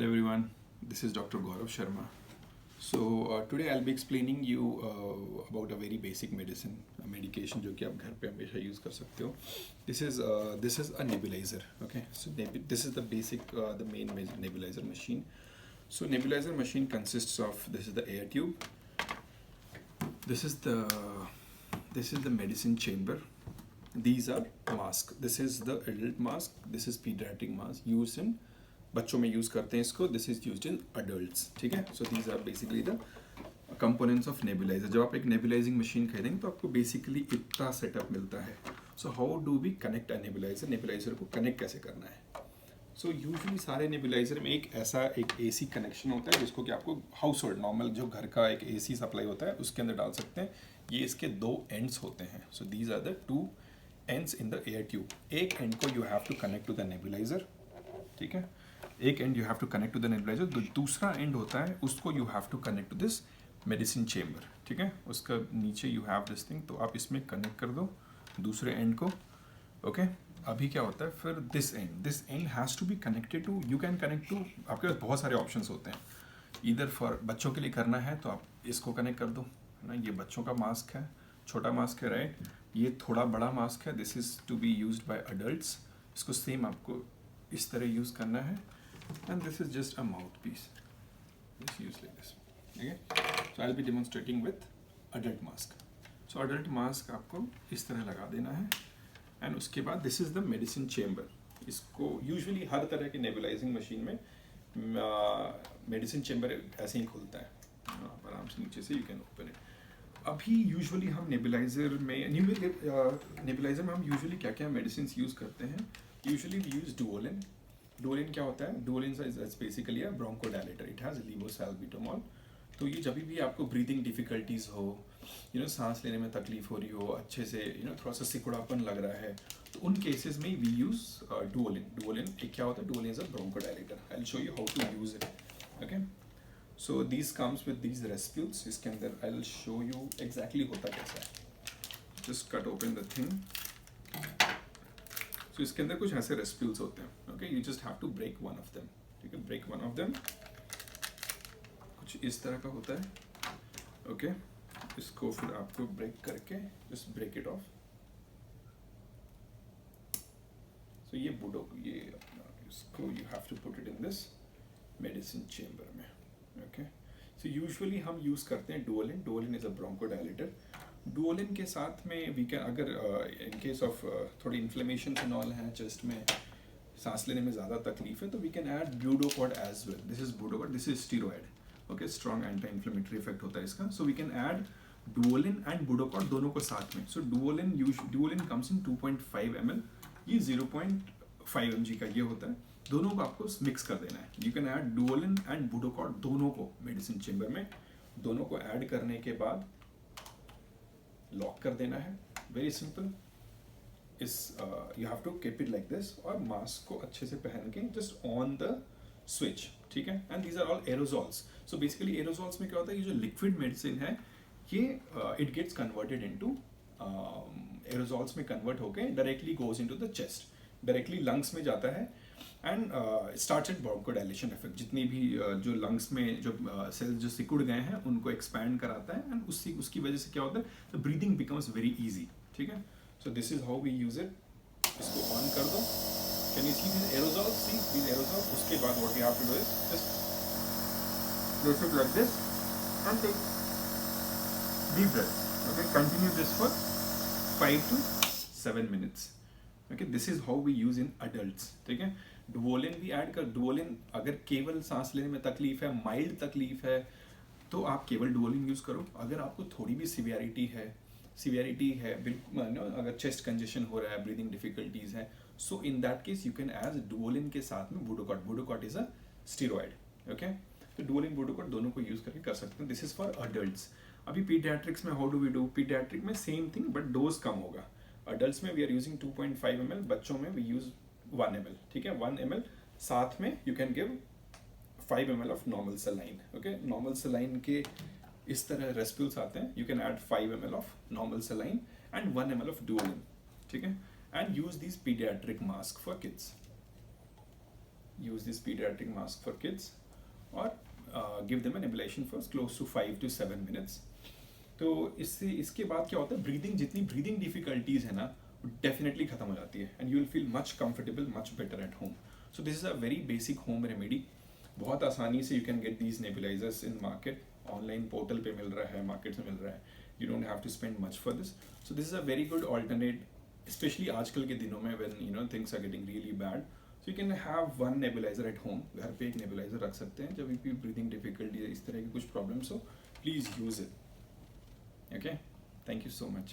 Hello everyone, this is Dr. Gaurav Sharma. So today I'll be explaining you about a very basic medicine, a medication जो कि आप घर पे हमेशा use कर सकते हो. This is a nebulizer. Okay, so this is the basic the main nebulizer machine. So nebulizer machine consists of this is the air tube. This is the medicine chamber. These are mask. This is the adult mask. This is pediatric mask used in बच्चों में use करते हैं इसको. This is used in adults. ठीक है. So these are basically the components of nebulizer. जब आप एक नेबुलाइजिंग मशीन खरीदेंगे तो आपको बेसिकली इतना सेटअप मिलता है. So how do we connect a nebulizer. Nebulizer को कनेक्ट कैसे करना है. सो यूजुअली सारे नेबुलाइजर में एक एसी कनेक्शन होता है जिसको कि आपको हाउस होल्ड नॉर्मल जो घर का एक एसी सप्लाई होता है उसके अंदर डाल सकते हैं. ये इसके दो एंड्स होते हैं. So these are the two ends in the air tube. एक एंड को you have to connect to the nebulizer. ठीक है. एक end you have to connect to the nebulizer. दूसरा एंड होता है उसको you have to connect to this medicine chamber. ठीक है. उसका नीचे यू हैव दिस थिंग. तो आप इसमें कनेक्ट कर दो दूसरे एंड को. ओके. अभी क्या होता है फिर this end has to be connected to. You can connect to. आपके पास बहुत सारे ऑप्शंस होते हैं. इधर फॉर बच्चों के लिए करना है तो आप इसको कनेक्ट कर दो. है ना. ये बच्चों का मास्क है, छोटा मास्क है. राइट. ये थोड़ा बड़ा मास्क है. This is to be used by adults. इसको सेम आपको इस तरह यूज़ करना है. And this is just a mouthpiece. It's used like this. Okay. So I'll be demonstrating with adult mask. So adult mask आपको इस तरह लगा देना है. And उसके बाद this is the medicine chamber. इसको usually हर तरह के nebulizing machine में medicine chamber ऐसे ही खुलता है. आराम से नीचे से you can open it. अभी usually हम nebulizer में हम usually क्या क्या medicines use करते हैं. Usually we use Duolin. डुओलिन क्या होता है. Duolin is basically a bronchodilator. It has levosalbutamol. तो ये जब भी आपको ब्रीदिंग डिफिकल्टीज हो, सांस लेने में तकलीफ हो रही हो, अच्छे से थोड़ा सा सिकुड़ापन लग रहा है, तो उन केसेस में वी यूज डुओलिन. डुओलिन एक क्या होता है. Duolin is a bronchodilator. I will show you how to use it. Okay. So this comes with these respules. इसके अंदर I will show you exactly होता कैसा है. Just cut open the thing. तो इसके अंदर कुछ ऐसे रेस्प्यूल्स होते हैं. Okay. You just have to break one of them. ठीक है. Break one of them. कुछ इस तरह का होता है. ओके. इसको फिर आपको ब्रेक करके just break it off. So ये बुडो ये इसको you have to put it in this medicine chamber में. ओके. सो यूजुअली हम यूज करते हैं डुओलिन. डुओलिन इज अ ब्रोंकोडायलेटर. डुओलिन के साथ में वी कैन अगर इन केस ऑफ थोड़ी इन्फ्लेमेशन एंड ऑल है चेस्ट में, सांस लेने में ज़्यादा तकलीफ है, तो we can add Budecort as well. This is Budecort. This is steroid. Okay. Strong anti inflammatory effect होता है इसका. So we can add Duolin and Budecort दोनों को साथ में. So Duolin comes in 2.5 ml. ये 0.5 mg का ये होता है. दोनों को आपको मिक्स कर देना है. You can add Duolin and Budecort दोनों को मेडिसिन चेम्बर में. दोनों को ऐड करने के बाद लॉक कर देना है. Very simple. इस you have to keep it like this. और मास्क को अच्छे से पहन के जस्ट ऑन द स्विच. ठीक है. And these are all aerosols. So basically aerosols में क्या होता है, ये जो लिक्विड मेडिसिन है ये इट गेट्स कन्वर्टेड इनटू एरोजॉल्स में कन्वर्ट होके directly goes into the chest. Directly lungs में जाता है एंड स्टार्टेड ब्रोंकोडायलेशन इफेक्ट. जितनी भी जो लंग्स में जो सेल्स जो सिकुड़ गए हैं उनको एक्सपैंड कराता है. एंड उसकी वजह से क्या होता है, the breathing becomes very easy. ठीक है. So this is how we use it. इसको ऑन कर दो. Can you see this aerosol. See this aerosol. उसके बाद what we have to do is just place it like this and take deep breath. Okay. Continue this for 5 to 7 minutes. Okay. This is how we use in adults. ठीक है. डुओलिन भी add कर. डुओलिन अगर केवल सांस लेने में तकलीफ है, माइल्ड तकलीफ है, तो आप केवल डुओलिन यूज़ करो. अगर आपको थोड़ी भी सिवियरिटी है बिल्कुल, अगर चेस्ट कंजेशन हो रहा है, ब्रीदिंग डिफिकल्टीज है, so in that case you can add Duolin के साथ में Budecort. Budecort is a steroid. Okay. तो डुओलिन ब्यूडोकॉड दोनों को यूज़ करके कर सकते हैं. This is for adults. अभी पीडियाट्रिक्स में how do we do. Pediatric में सेम थिंग बट डोज कम होगा. अडल्ट्स में वी आर यूजिंग 2.5 ml. बच्चों में वी यूज 1 ml. ठीक है. 1 ml. साथ में you can give 5 ml of normal saline. Okay. Normal saline के इस तरह रेस्प्यूल्स आते हैं. You can add 5 ml of normal saline and 1 ml of Duolin. ठीक है. And use this paediatric mask for kids. use this pediatric mask for kids, or give them an nebulizer for close to 5 to 7 minutes. तो इसके बाद क्या होता है, breathing, जितनी breathing difficulties है ना, डेफिनेटली खत्म हो जाती है, and you will feel much comfortable, much better at home. So this is a very basic home remedy. बहुत आसानी से you can get these nebulizers in market. Online portal पे मिल रहा है, मार्केट में मिल रहा है. You don't have to spend much for this. So this is a very good alternate, specially आजकल के दिनों में when things are getting really bad. So you can have one nebuliser at home. घर पे एक नेबुलाइजर रख सकते हैं. जब भी ब्रीदिंग डिफिकल्टी, इस तरह की कुछ प्रॉब्लम्स हो, please use it. Okay, thank you so much.